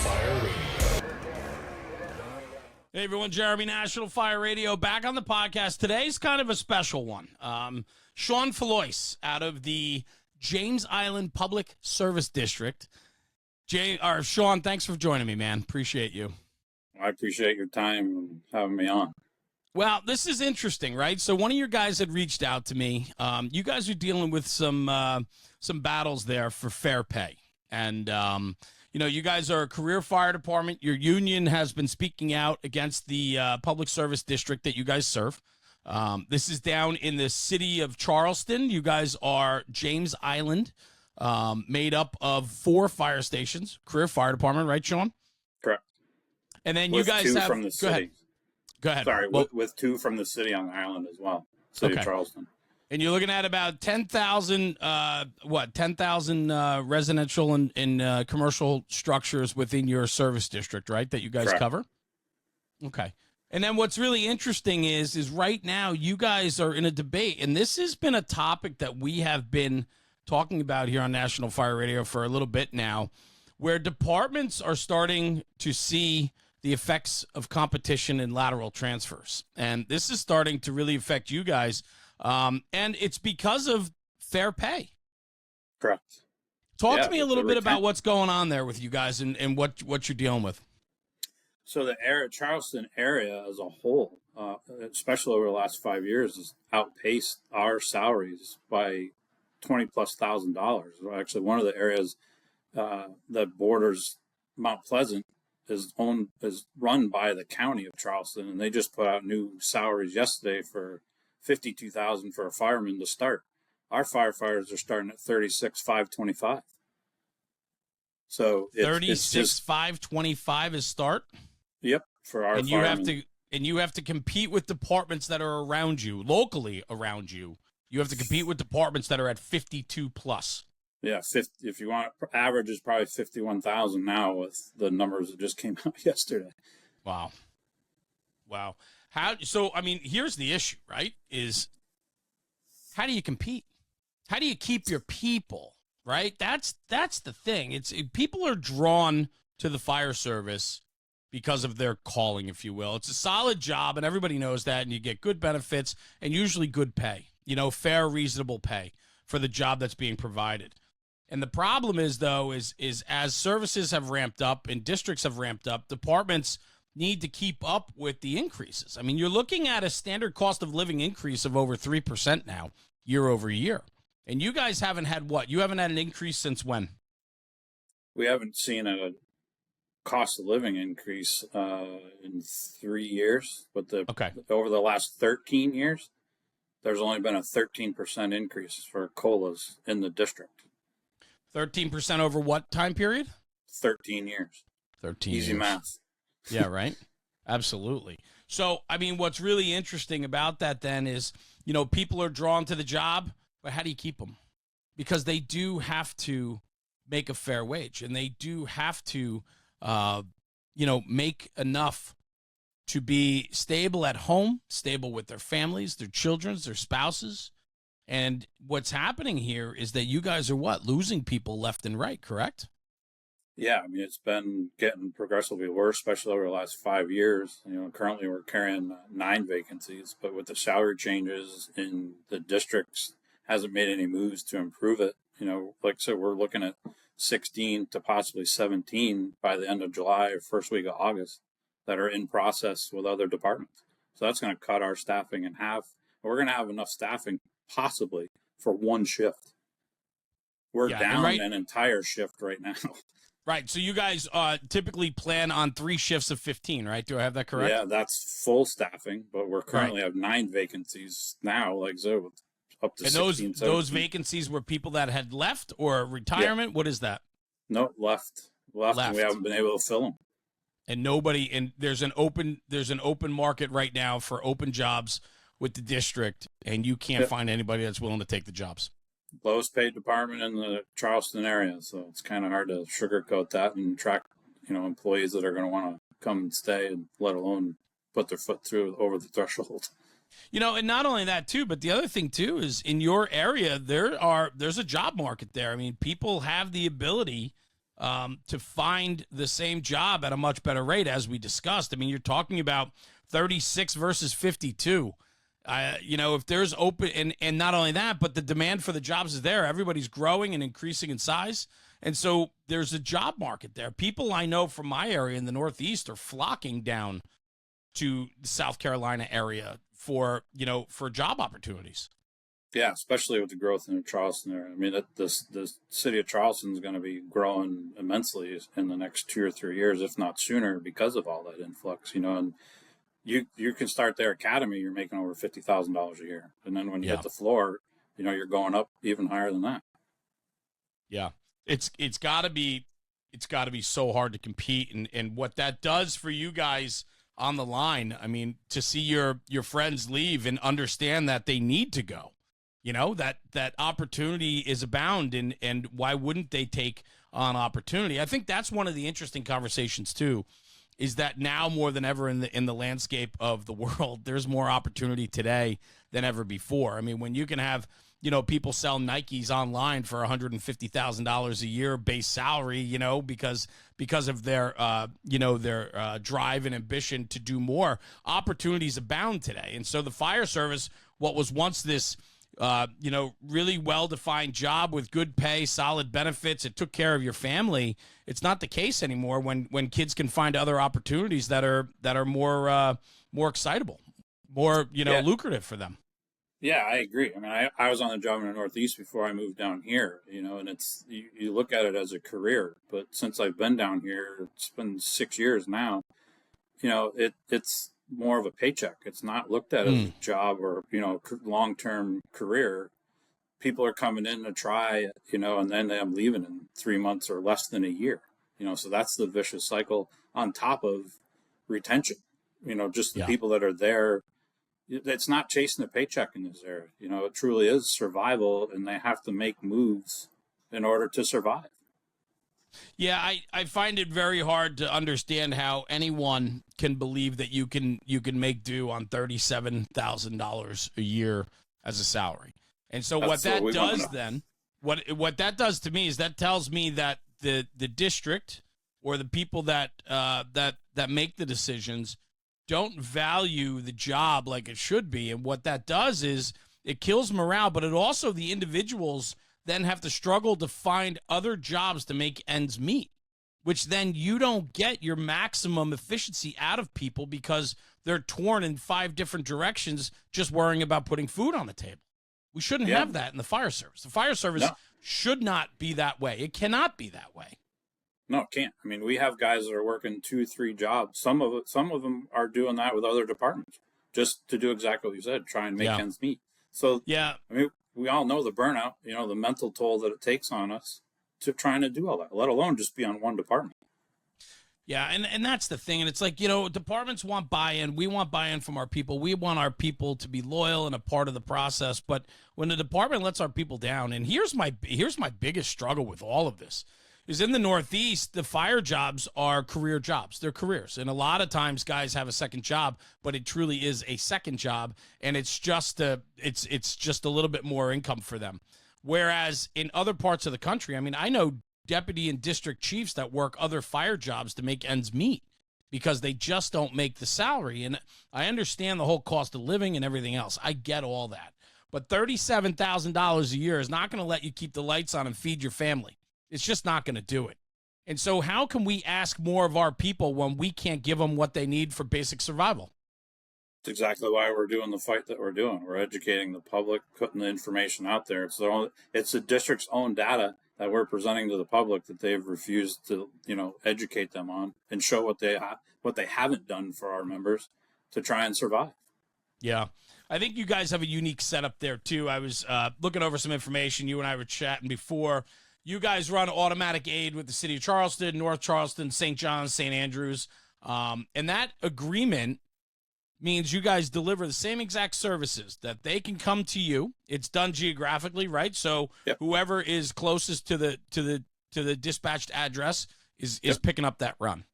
Fire Radio. Hey everyone, Jeremy, National Fire Radio, back on the podcast. Today's kind of a special one. Sean Foulois out of the James Island Public Service District. Sean, thanks for joining me, man. Appreciate you. I appreciate your time and having me on. Well, this is interesting, right? So one of your guys had reached out to me. You guys are dealing with some battles there for fair pay. And, you guys are a career fire department. Your union has been speaking out against the public service district that you guys serve. This is down in the city of Charleston. You guys are James Island, made up of 4 fire stations, career fire department, right, Sean? Correct. And then with you guys 2 have from the city. Go ahead. Sorry, with 2 from the city on the island as well. City of Charleston. And you're looking at about 10,000, 10,000 residential and commercial structures within your service district, right, that you guys Correct. cover? Okay. And then what's really interesting is right now you guys are in a debate, and this has been a topic that we have been talking about here on National Fire Radio for a little bit now, where departments are starting to see the effects of competition and lateral transfers. And this is starting to really affect you guys. And it's because of fair pay. Correct. Talk to me a little bit about what's going on there with you guys and what you're dealing with. So the Charleston area as a whole, especially over the last 5 years, has outpaced our salaries by $20,000+. Actually, one of the areas that borders Mount Pleasant is run by the county of Charleston, and they just put out new salaries yesterday for $52,000 for a fireman to start. Our firefighters are starting at $36,525. So $36,525 is start. Yep, for our and firemen. you have to compete with departments that are around you, locally around you. You have to compete with departments that are at 52 plus. Yeah, 50, if you want, average is probably 51,000 now with the numbers that just came out yesterday. Wow. Here's the issue, right? Is how do you compete? How do you keep your people, right? That's the thing. People are drawn to the fire service because of their calling, if you will. It's a solid job, and everybody knows that, and you get good benefits and usually good pay, fair, reasonable pay for the job that's being provided. And the problem is, though, is as services have ramped up and districts have ramped up, departments need to keep up with the increases. I mean, you're looking at a standard cost of living increase of over 3% now, year over year. And you guys haven't had what? You haven't had an increase since when? We haven't seen a cost of living increase in 3 years, but over the last 13 years, there's only been a 13% increase for COLAs in the district. 13% over what time period? 13 years. 13 Easy years. math. Yeah, right? Absolutely. So, what's really interesting about that then is, people are drawn to the job, but how do you keep them? Because they do have to make a fair wage, and they do have to, make enough to be stable at home, stable with their families, their children, their spouses. And what's happening here is that you guys are losing people left and right, correct? Yeah, it's been getting progressively worse, especially over the last 5 years. Currently we're carrying 9 vacancies, but with the salary changes in the districts, hasn't made any moves to improve it. Like I said, we're looking at 16 to possibly 17 by the end of July or first week of August that are in process with other departments. So that's going to cut our staffing in half. We're going to have enough staffing possibly for 1 shift. We're down an entire shift right now. Right. So you guys typically plan on 3 shifts of 15, right? Do I have that correct? Yeah, that's full staffing, but we're currently have 9 vacancies now, up to and 16, those vacancies were people that had left or retirement? Yeah. What is that? No, left. And we haven't been able to fill them. And there's an open market right now for open jobs with the district, and you can't find anybody that's willing to take the jobs. Lowest paid department in the Charleston area, so it's kind of hard to sugarcoat that and attract, employees that are going to want to come and stay, and let alone put their foot through over the threshold. And not only that too, but the other thing too is in your area there's a job market there. People have the ability to find the same job at a much better rate, as we discussed. I mean, you're talking about 36 versus 52. If there's open, and not only that, but the demand for the jobs is there. Everybody's growing and increasing in size. And so there's a job market there. People I know from my area in the Northeast are flocking down to the South Carolina area for job opportunities. Yeah, especially with the growth in Charleston there. I mean, the city of Charleston is going to be growing immensely in the next 2 or 3 years, if not sooner, because of all that influx. And you can start their academy, you're making over $50,000 a year, and then when you hit the floor, you're going up even higher than that. Yeah, it's got to be so hard to compete, and what that does for you guys on the line. I mean, to see your friends leave and understand that they need to go. That opportunity is abound, and why wouldn't they take on opportunity? I think that's one of the interesting conversations too, is that now more than ever in the landscape of the world, there's more opportunity today than ever before. I mean, when you can have, people sell Nikes online for $150,000 a year base salary, because of their drive and ambition to do more, opportunities abound today. And so the fire service, what was once this really well-defined job with good pay, solid benefits, it took care of your family. It's not the case anymore when kids can find other opportunities that are more excitable, more lucrative for them. Yeah, I agree. I mean, I was on the job in the Northeast before I moved down here, and it's you look at it as a career, but since I've been down here, it's been 6 years now. It's more of a paycheck. It's not looked at as a job or long-term career. People are coming in to try, and then I'm leaving in 3 months or less than a year. So that's the vicious cycle on top of retention. Just the people that are there. It's not chasing a paycheck in this area. It truly is survival, and they have to make moves in order to survive. Yeah, I find it very hard to understand how anyone can believe that you can make do on $37,000 a year as a salary. And so what that does then, what that does to me is that tells me that the district or the people that make the decisions don't value the job like it should be. And what that does is it kills morale, but it also, the individuals then have to struggle to find other jobs to make ends meet, which then you don't get your maximum efficiency out of people because they're torn in 5 different directions just worrying about putting food on the table. We shouldn't have that in the fire service. The fire service should not be that way. It cannot be that way. No, it can't. I mean, we have guys that are working 2, 3 jobs. Some of them are doing that with other departments just to do exactly what you said, try and make ends meet. So, I mean, we all know the burnout, the mental toll that it takes on us to trying to do all that, let alone just be on one department. Yeah, and that's the thing. And it's like, departments want buy-in. We want buy-in from our people. We want our people to be loyal and a part of the process. But when the department lets our people down, and here's my biggest struggle with all of this, is in the Northeast, the fire jobs are career jobs. They're careers. And a lot of times guys have a second job, but it truly is a second job. And it's just a little bit more income for them. Whereas in other parts of the country, I mean, I know deputy and district chiefs that work other fire jobs to make ends meet because they just don't make the salary. And I understand the whole cost of living and everything else. I get all that. But $37,000 a year is not going to let you keep the lights on and feed your family. It's just not going to do it. And so how can we ask more of our people when we can't give them what they need for basic survival? It's exactly why we're doing the fight that we're doing. We're educating the public, putting the information out there. It's the district's own data that we're presenting to the public that they've refused to, educate them on and show what they haven't done for our members to try and survive. Yeah. I think you guys have a unique setup there too. I was looking over some information. You and I were chatting before. You guys run automatic aid with the city of Charleston, North Charleston, St. John's, St. Andrews. And that agreement means you guys deliver the same exact services that they can come to you. It's done geographically, right? So whoever is closest to the dispatched address is picking up that run.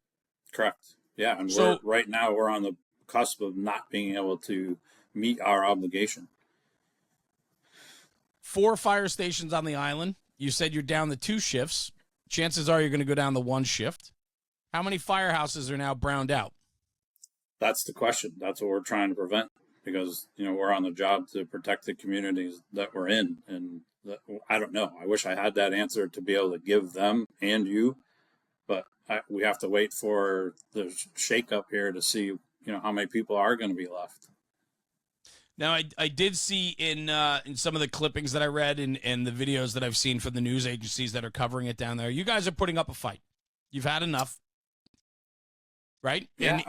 Correct. Yeah. And right now we're on the cusp of not being able to meet our obligation. 4 fire stations on the island. You said you're down the 2 shifts. chances are you're going to go down the one shift. How many firehouses are now browned out? That's the question. That's what we're trying to prevent, because we're on the job to protect the communities that we're in, and I don't know. I wish I had that answer to be able to give them and you, but we have to wait for the shakeup here to see how many people are going to be left. Now, I did see in some of the clippings that I read and the videos that I've seen from the news agencies that are covering it down there, you guys are putting up a fight. You've had enough, right? Yeah,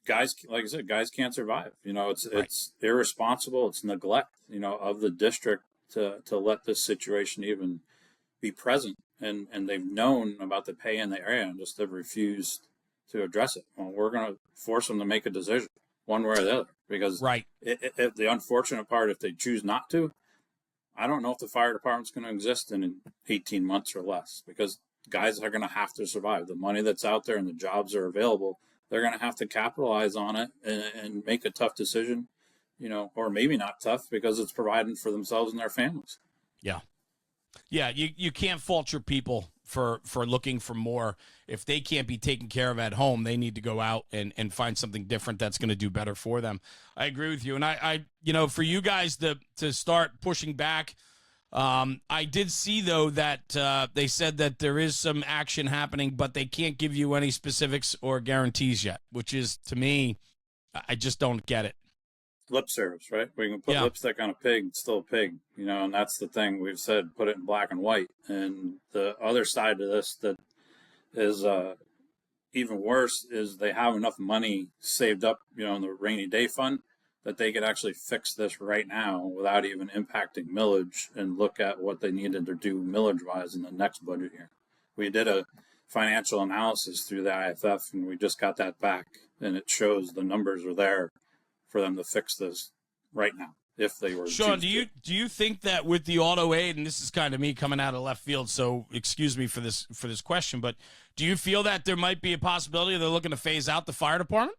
guys, like I said, guys can't survive. It's irresponsible. It's neglect, of the district to let this situation even be present. And they've known about the pay in the area and just have refused to address it. Well, we're going to force them to make a decision one way or the other, because the unfortunate part, if they choose not to, I don't know if the fire department's going to exist in 18 months or less, because guys are going to have to survive. The money that's out there and the jobs are available, they're going to have to capitalize on it and make a tough decision, or maybe not tough, because it's providing for themselves and their families. Yeah. Yeah, you can't fault your people for looking for more. If they can't be taken care of at home, they need to go out and find something different that's going to do better for them. I agree with you. And I for you guys to start pushing back, I did see, though, that they said that there is some action happening, but they can't give you any specifics or guarantees yet, which is, to me, I just don't get it. Lip service, right? We can put lipstick on a pig, it's still a pig, and that's the thing. We've said put it in black and white. And the other side of this that is even worse is they have enough money saved up, in the rainy day fund, that they could actually fix this right now without even impacting millage, and look at what they needed to do millage-wise in the next budget year. We did a financial analysis through the IFF, and we just got that back, and it shows the numbers are there for them to fix this right now, if they were. Sean, do you think that with the auto aid, and this is kind of me coming out of left field, so excuse me for this question, but do you feel that there might be a possibility they're looking to phase out the fire department?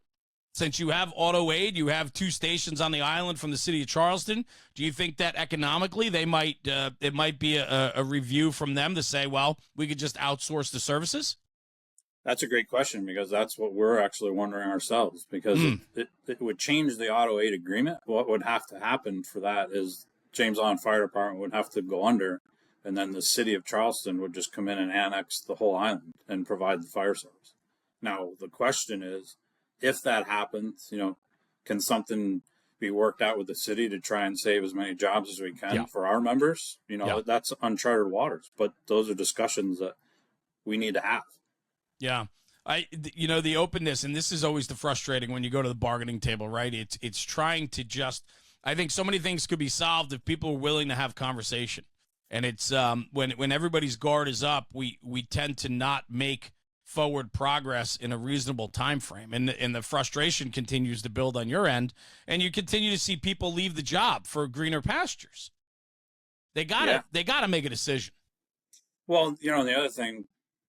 Since you have auto aid, you have 2 stations on the island from the city of Charleston. Do you think that economically they might it might be a review from them to say, well, we could just outsource the services? That's a great question, because that's what we're actually wondering ourselves, because it would change the auto aid agreement. What would have to happen for that is James Island Fire Department would have to go under, and then the city of Charleston would just come in and annex the whole island and provide the fire service. Now, the question is, if that happens, can something be worked out with the city to try and save as many jobs as we can for our members? That's uncharted waters, but those are discussions that we need to have. Yeah. The openness, and this is always the frustrating when you go to the bargaining table, right? It's trying to I think so many things could be solved if people are willing to have conversation. And it's when everybody's guard is up, we tend to not make forward progress in a reasonable time frame. And the frustration continues to build on your end, and you continue to see people leave the job for greener pastures. They gotta make a decision. Well, the other thing,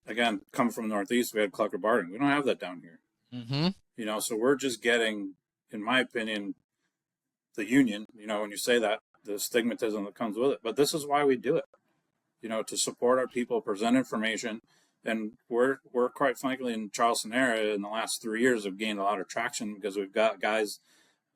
again, coming from the Northeast, we had collective bargaining. We don't have that down here. Mm-hmm. So we're just getting, in my opinion, the union, when you say that, the stigmatism that comes with it. But this is why we do it, to support our people, present information. And we're quite frankly, in Charleston area, in the last 3 years, have gained a lot of traction, because we've got guys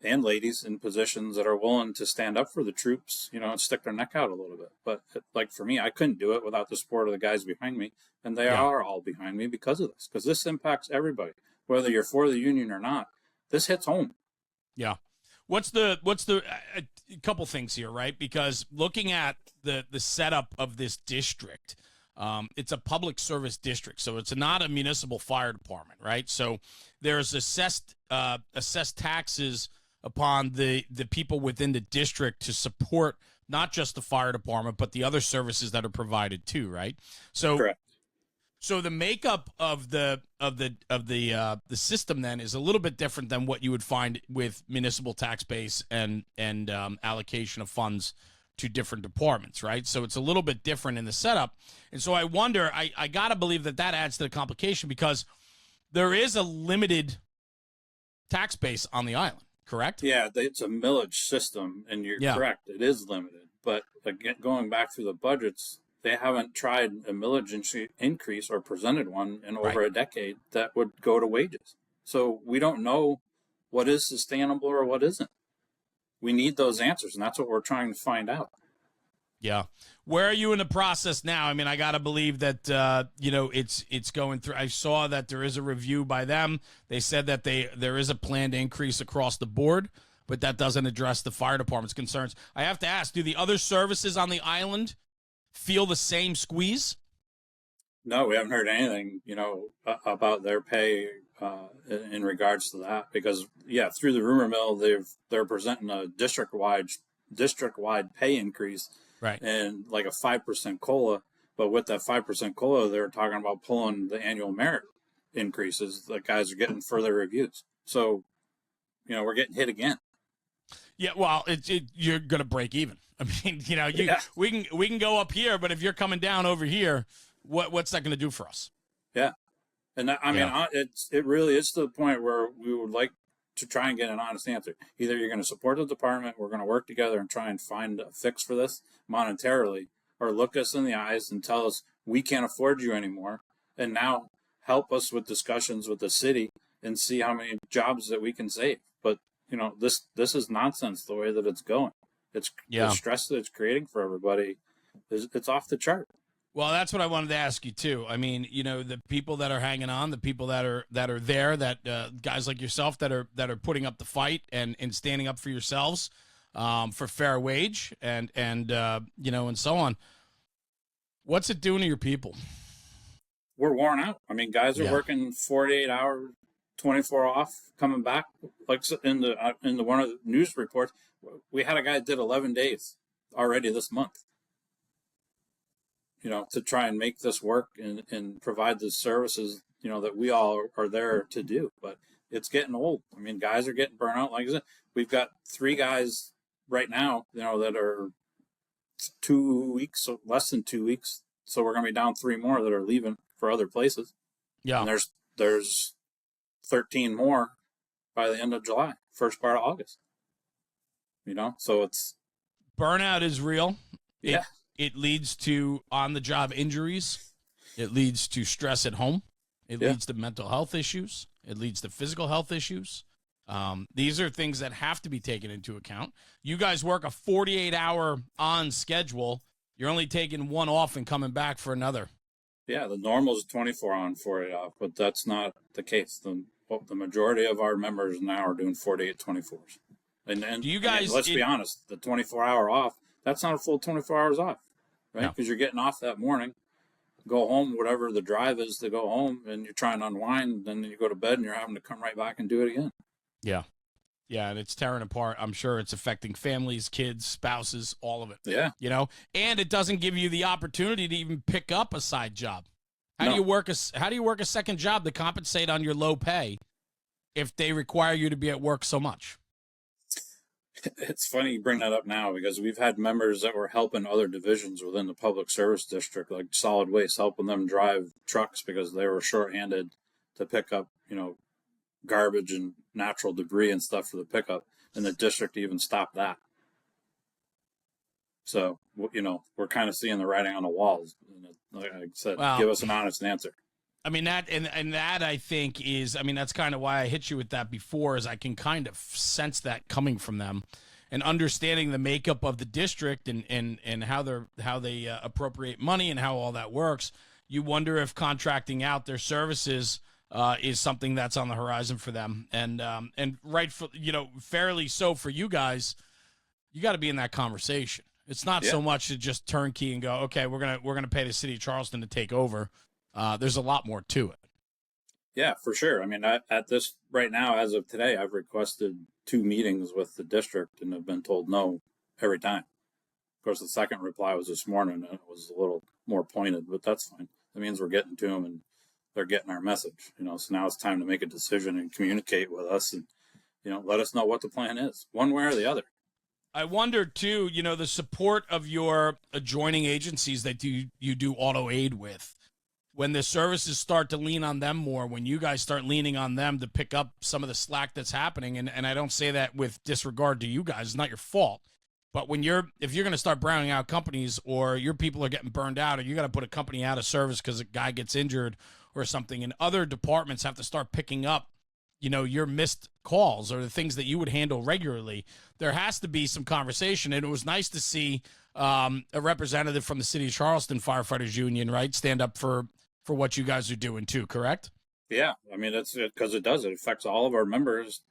and ladies in positions that are willing to stand up for the troops, and stick their neck out a little bit. But like for me, I couldn't do it without the support of the guys behind me, and they are all behind me because of this, because this impacts everybody, whether you're for the union or not. This hits home. Yeah. What's the a couple things here, right? Because looking at the setup of this district, it's a public service district, so it's not a municipal fire department, right? So there's assessed taxes upon the people within the district to support not just the fire department, but the other services that are provided too, right? So, correct. So the makeup of the system then is a little bit different than what you would find with municipal tax base and allocation of funds to different departments, right? So it's a little bit different in the setup. And so I wonder, I got to believe that adds to the complication, because there is a limited tax base on the island, correct? Yeah, it's a millage system, and you're correct. It is limited. But again, going back through the budgets, they haven't tried a millage increase or presented one in over Right. a decade that would go to wages. So we don't know what is sustainable or what isn't. We need those answers, and that's what we're trying to find out. Yeah. Where are you in the process now? I mean, I got to believe that, it's going through. I saw that there is a review by them. They said that there is a planned increase across the board, but that doesn't address the fire department's concerns. I have to ask, do the other services on the island feel the same squeeze? No, we haven't heard anything, about their pay in regards to that. Because through the rumor mill, they're presenting a district wide pay increase, Right. and like a 5% cola. But with that 5% cola, they're talking about pulling the annual merit increases. The guys are getting further reviews, so we're getting hit again. Yeah, well, you're gonna break even. I mean, we can go up here, but if you're coming down over here, what's that gonna do for us? Yeah, and it really is to the point where we would like to try and get an honest answer. Either you're going to support the department, we're going to work together and try and find a fix for this monetarily, or look us in the eyes and tell us we can't afford you anymore, and now help us with discussions with the city and see how many jobs that we can save. But this is nonsense the way that it's going. The stress that it's creating for everybody it's off the chart. Well, that's what I wanted to ask you too. I mean, the people that are hanging on, the people that are there, that guys like yourself that are putting up the fight and standing up for yourselves, for fair wage and so on. What's it doing to your people? We're worn out. I mean, guys are working 48 hours, 24 off, coming back. Like in the one of the news reports, we had a guy that did 11 days already this month. To try and make this work and provide the services, that we all are there to do. But it's getting old. I mean, guys are getting burnt out. Like I said, we've got 3 guys right now, that are 2 weeks, so less than 2 weeks. So we're going to be down 3 more that are leaving for other places. Yeah. And there's 13 more by the end of July, first part of August. So it's burnout is real. Yeah. It leads to on-the-job injuries. It leads to stress at home. It leads to mental health issues. It leads to physical health issues. These are things that have to be taken into account. You guys work a 48-hour on schedule. You're only taking 1 off and coming back for another. Yeah, the normal is 24 on, 48 off, but that's not the case. The majority of our members now are doing 48 24s. And do you guys? Let's be honest. The 24-hour off, that's not a full 24 hours off, right? Because you're getting off that morning, go home, whatever the drive is to go home, and you're trying to unwind. Then you go to bed, and you're having to come right back and do it again. Yeah. Yeah, and it's tearing apart. I'm sure it's affecting families, kids, spouses, all of it. Yeah. And it doesn't give you the opportunity to even pick up a side job. How do you work a second job to compensate on your low pay if they require you to be at work so much? It's funny you bring that up now, because we've had members that were helping other divisions within the public service district, like solid waste, helping them drive trucks because they were shorthanded to pick up, garbage and natural debris and stuff for the pickup, and the district even stopped that. So, we're kind of seeing the writing on the walls. Like I said, give us an honest answer. I mean, that and that I think is, that's kind of why I hit you with that before, is I can kind of sense that coming from them, and understanding the makeup of the district and how they appropriate money and how all that works. You wonder if contracting out their services is something that's on the horizon for them, and fairly so for you guys. You got to be in that conversation. It's not so much to just turnkey and go, okay, we're gonna pay the city of Charleston to take over. There's a lot more to it. Yeah, for sure. I mean, at this right now, as of today, I've requested 2 meetings with the district and have been told no every time. Of course, the second reply was this morning, and it was a little more pointed, but that's fine. That means we're getting to them and they're getting our message. So now it's time to make a decision and communicate with us, and let us know what the plan is, one way or the other. I wonder too, the support of your adjoining agencies that you do auto aid with. When the services start to lean on them more, when you guys start leaning on them to pick up some of the slack that's happening, and I don't say that with disregard to you guys, it's not your fault. But if you're going to start browning out companies, or your people are getting burned out, or you got to put a company out of service because a guy gets injured or something, and other departments have to start picking up, your missed calls or the things that you would handle regularly, there has to be some conversation. And it was nice to see a representative from the City of Charleston Firefighters Union, right, stand up for what you guys are doing too, correct? Yeah, I mean, that's it, because it affects all of our members,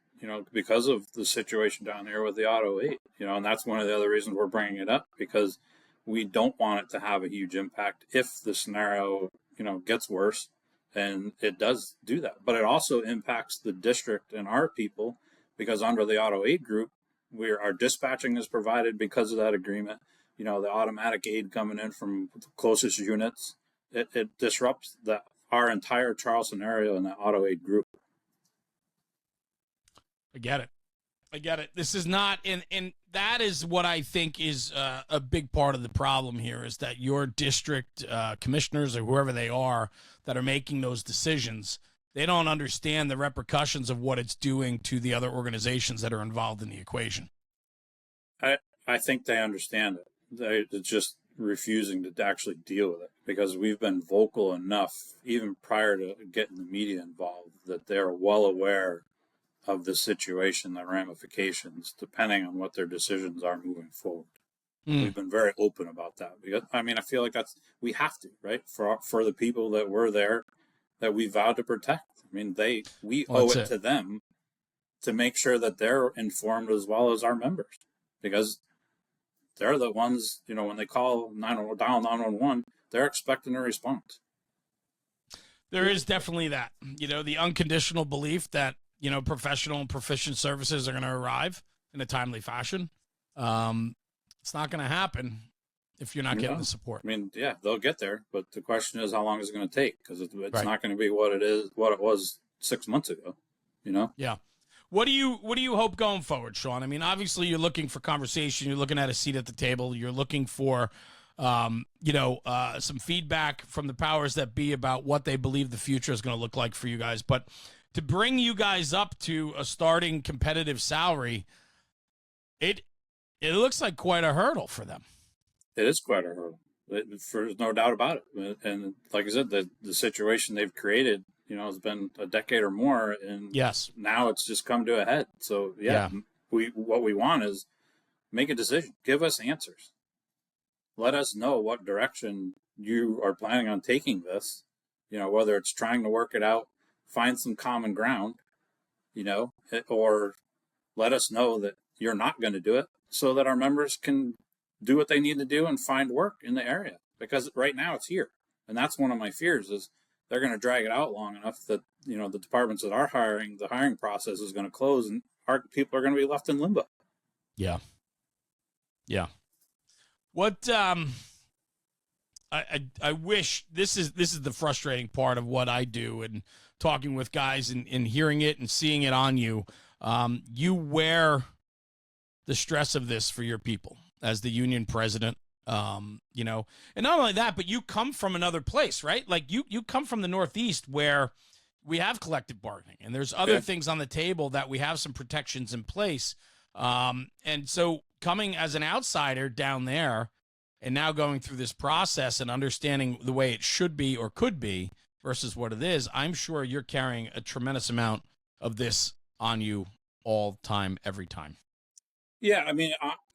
because of the situation down here with the Auto 8, and that's one of the other reasons we're bringing it up, because we don't want it to have a huge impact if the scenario, gets worse, and it does do that. But it also impacts the district and our people, because under the Auto 8 group, our dispatching is provided because of that agreement. The automatic aid coming in from the closest units, it disrupts our entire Charleston area in the Auto 8 group. I get it. This is not, and that is what I think is a big part of the problem here, is that your district commissioners, or whoever they are that are making those decisions, they don't understand the repercussions of what it's doing to the other organizations that are involved in the equation. I think they understand it. They're just refusing to actually deal with it, because we've been vocal enough, even prior to getting the media involved, that they're well aware of the situation, the ramifications, depending on what their decisions are moving forward. We've been very open about that, because I feel like we have to, right, for the people that were there, that we vowed to protect. We owe it to them to make sure that they're informed as well as our members, because they're the ones, when they call 911, they're expecting a response. There is definitely that, the unconditional belief that, professional and proficient services are going to arrive in a timely fashion. It's not going to happen if you're not getting the support. They'll get there, but the question is, how long is it going to take? Because it's not going to be what it was 6 months ago, Yeah. What do you hope going forward, Sean? Obviously you're looking for conversation. You're looking at a seat at the table. You're looking for, some feedback from the powers that be about what they believe the future is going to look like for you guys. But to bring you guys up to a starting competitive salary, it looks like quite a hurdle for them. It is quite a hurdle. There's no doubt about it. And like I said, the situation they've created, has been a decade or more, and yes, now it's just come to a head. So what we want is make a decision, give us answers, let us know what direction you are planning on taking this, whether it's trying to work it out, find some common ground, or let us know that you're not going to do it, so that our members can do what they need to do and find work in the area. Because right now it's here. And that's one of my fears, is they're going to drag it out long enough that, the departments that are hiring, the hiring process is going to close, and our people are going to be left in limbo. Yeah. Yeah. What, I wish, this is the frustrating part of what I do, and talking with guys and hearing it and seeing it on you. You wear the stress of this for your people as the union president, and not only that, but you come from another place, right? Like you come from the Northeast, where we have collective bargaining, and there's other things on the table that we have some protections in place. And so coming as an outsider down there, and now going through this process and understanding the way it should be or could be versus what it is, I'm sure you're carrying a tremendous amount of this on you all time, every time. Yeah,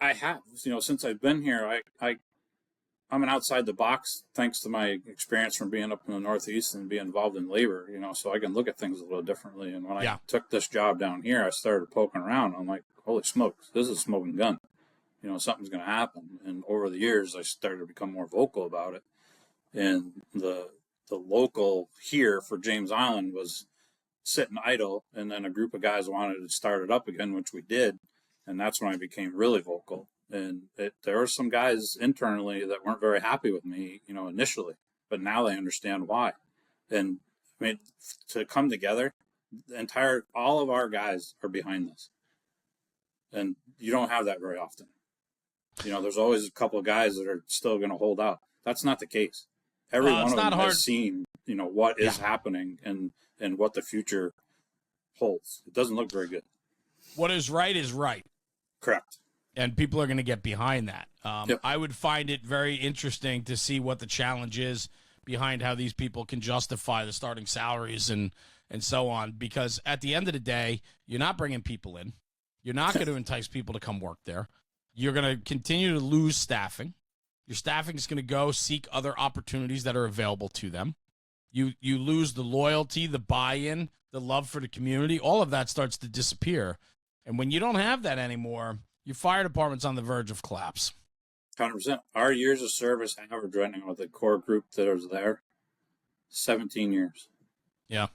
I have, since I've been here, I'm an outside the box, thanks to my experience from being up in the Northeast and being involved in labor, so I can look at things a little differently. And when I took this job down here, I started poking around. I'm like, holy smokes, this is a smoking gun. Something's going to happen. And over the years, I started to become more vocal about it. And the local here for James Island was sitting idle, and then a group of guys wanted to start it up again, which we did. And that's when I became really vocal. And there were some guys internally that weren't very happy with me, initially, but now they understand why. And to come together, all of our guys are behind this. And you don't have that very often. There's always a couple of guys that are still going to hold out. That's not the case. Every one of them has seen, what is happening and what the future holds. It doesn't look very good. What is right is right. Correct. and people are going to get behind that. Yep. I would find it very interesting to see what the challenge is behind how these people can justify the starting salaries and so on, because at the end of the day, you're not bringing people in. You're not going to entice people to come work there. You're going to continue to lose staffing. Your staffing is going to go seek other opportunities that are available to them. You lose the loyalty, the buy-in, the love for the community. All of that starts to disappear. And when you don't have that anymore, your fire department's on the verge of collapse. 100%. Our years of service average right now with the core group that is there, 17 years. Yeah.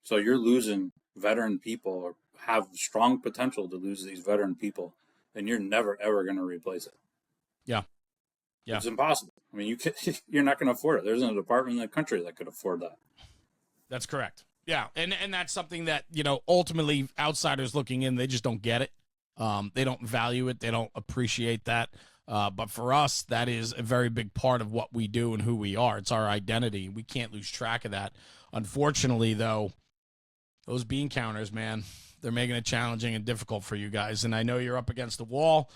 So you're losing veteran people, or have strong potential to lose these veteran people, and you're never, ever going to replace it. Yeah. Yeah. It's impossible. I mean, you're not going to afford it. There's no department in the country that could afford that. That's correct. Yeah. And that's something that, ultimately outsiders looking in, they just don't get it. They don't value it. They don't appreciate that. But for us, that is a very big part of what we do and who we are. It's our identity. We can't lose track of that. Unfortunately, though, those bean counters, man, they're making it challenging and difficult for you guys. And I know you're up against the wall.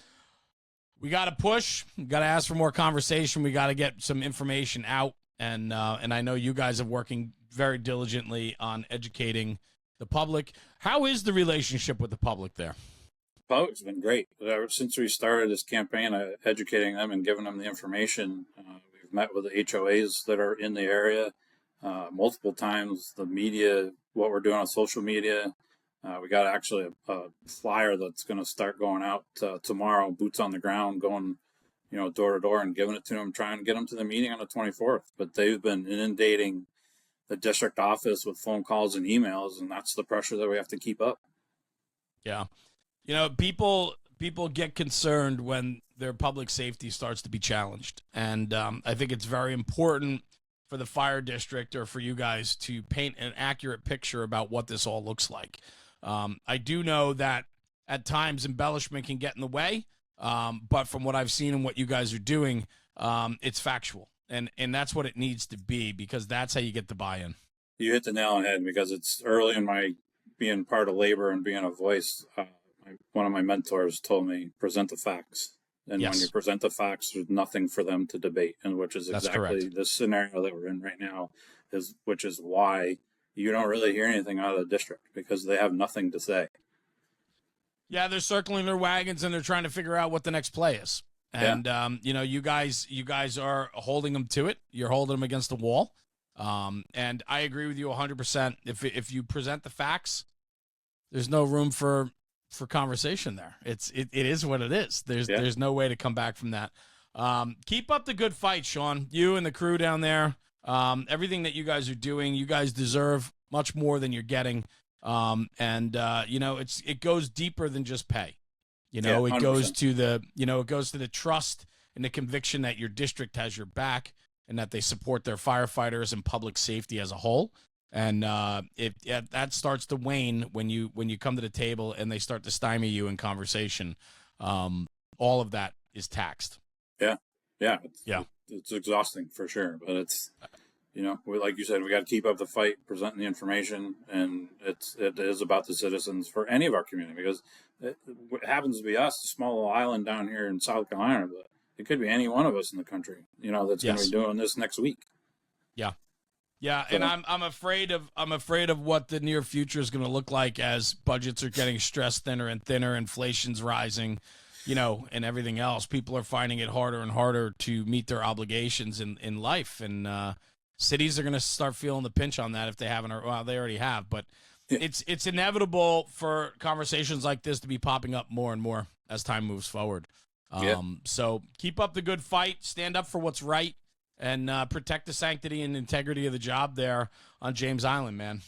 We got to push. We got to ask for more conversation. We got to get some information out. And I know you guys are working very diligently on educating the public. How is the relationship with the public there? The public's been great. Since we started this campaign, educating them and giving them the information, we've met with the HOAs that are in the area multiple times. The media, what we're doing on social media. We got actually a flyer that's going to start going out tomorrow, boots on the ground, going, door to door and giving it to them, trying to get them to the meeting on the 24th. But they've been inundating the district office with phone calls and emails, and that's the pressure that we have to keep up. Yeah. People get concerned when their public safety starts to be challenged. And I think it's very important for the fire district, or for you guys, to paint an accurate picture about what this all looks like. I do know that at times embellishment can get in the way, but from what I've seen and what you guys are doing, it's factual. And that's what it needs to be, because that's how you get the buy-in. You hit the nail on the head, because it's early in my being part of labor and being a voice. One of my mentors told me, present the facts. And Yes. when you present the facts, there's nothing for them to debate, and which is That's exactly correct. the scenario that we're in right now, which is why you don't really hear anything out of the district, because they have nothing to say. Yeah, they're circling their wagons and they're trying to figure out what the next play is. And you guys are holding them to it. You're holding them against the wall. And I agree with you 100%. If you present the facts, there's no room for conversation there. It is what it is. There's no way to come back from that. Keep up the good fight, Sean. You and the crew down there. Everything that you guys are doing, you guys deserve much more than you're getting. It goes deeper than just pay. It 100%. goes to the trust and the conviction that your district has your back, and that they support their firefighters and public safety as a whole. And that starts to wane when you come to the table and they start to stymie you in conversation. All of that is taxed. Yeah. It's exhausting for sure, but it's, like you said, we got to keep up the fight, presenting the information, and it is about the citizens for any of our community, because it happens to be us, a small little island down here in South Carolina, but it could be any one of us in the country, that's going to be doing this next week. Yeah, So, and I'm afraid of what the near future is going to look like as budgets are getting stressed thinner and thinner, inflation's rising, and everything else. People are finding it harder and harder to meet their obligations in life, and cities are going to start feeling the pinch on that if they haven't. Well, they already have, but it's inevitable for conversations like this to be popping up more and more as time moves forward. So keep up the good fight, stand up for what's right, and protect the sanctity and integrity of the job there on James Island, man.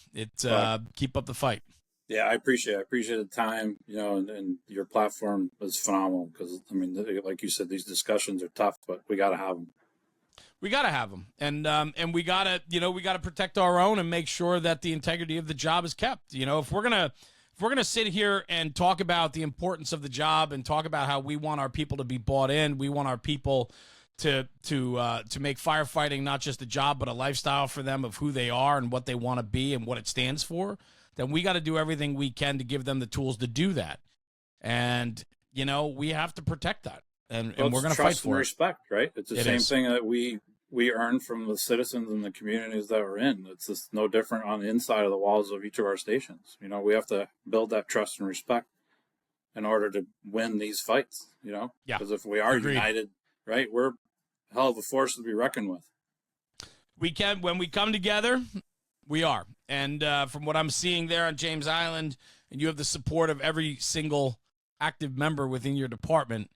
Keep up the fight. Yeah, I appreciate the time, and your platform is phenomenal, because, like you said, these discussions are tough, but we got to have them. We got to have them, and we got to protect our own and make sure that the integrity of the job is kept. If we're gonna sit here and talk about the importance of the job and talk about how we want our people to be bought in, we want our people to make firefighting not just a job but a lifestyle for them of who they are and what they want to be and what it stands for, then we got to do everything we can to give them the tools to do that. And we have to protect that, and Well, we're going it's to fight trust and for it. respect, right? It's the It same is. thing that we earn from the citizens and the communities that we're in. It's just no different on the inside of the walls of each of our stations. We have to build that trust and respect in order to win these fights. Yeah. Because if we are Agreed. united, right, we're a hell of a force to be reckoned with. When we come together, we are. And from what I'm seeing there on James Island, and you have the support of every single active member within your department,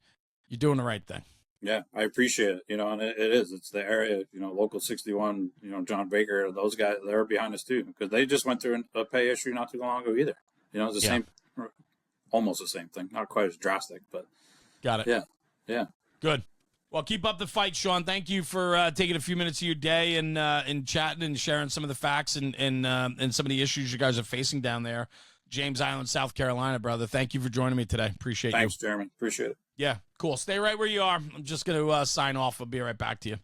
you're doing the right thing. Yeah, I appreciate it. And it is. It's the area, Local 61, John Baker, those guys, they're behind us too, because they just went through a pay issue not too long ago either. It's the same, almost the same thing. Not quite as drastic, but. Got it. Yeah. Good. Well, keep up the fight, Sean. Thank you for taking a few minutes of your day and chatting and sharing some of the facts and some of the issues you guys are facing down there. James Island, South Carolina, brother. Thank you for joining me today. Appreciate Thanks, Jeremy. Appreciate it. Yeah, cool. Stay right where you are. I'm just going to sign off. I'll be right back to you.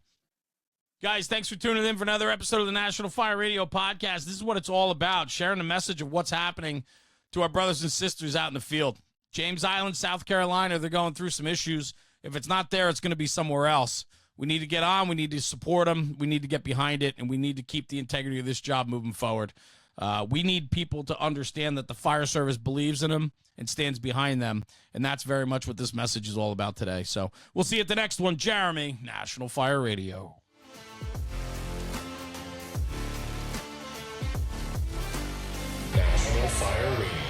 Guys, thanks for tuning in for another episode of the National Fire Radio Podcast. This is what it's all about, sharing the message of what's happening to our brothers and sisters out in the field. James Island, South Carolina, they're going through some issues. If it's not there, it's going to be somewhere else. We need to get on. We need to support them. We need to get behind it, and we need to keep the integrity of this job moving forward. We need people to understand that the fire service believes in them and stands behind them, and that's very much what this message is all about today. So we'll see you at the next one. Jeremy, National Fire Radio. National Fire Radio.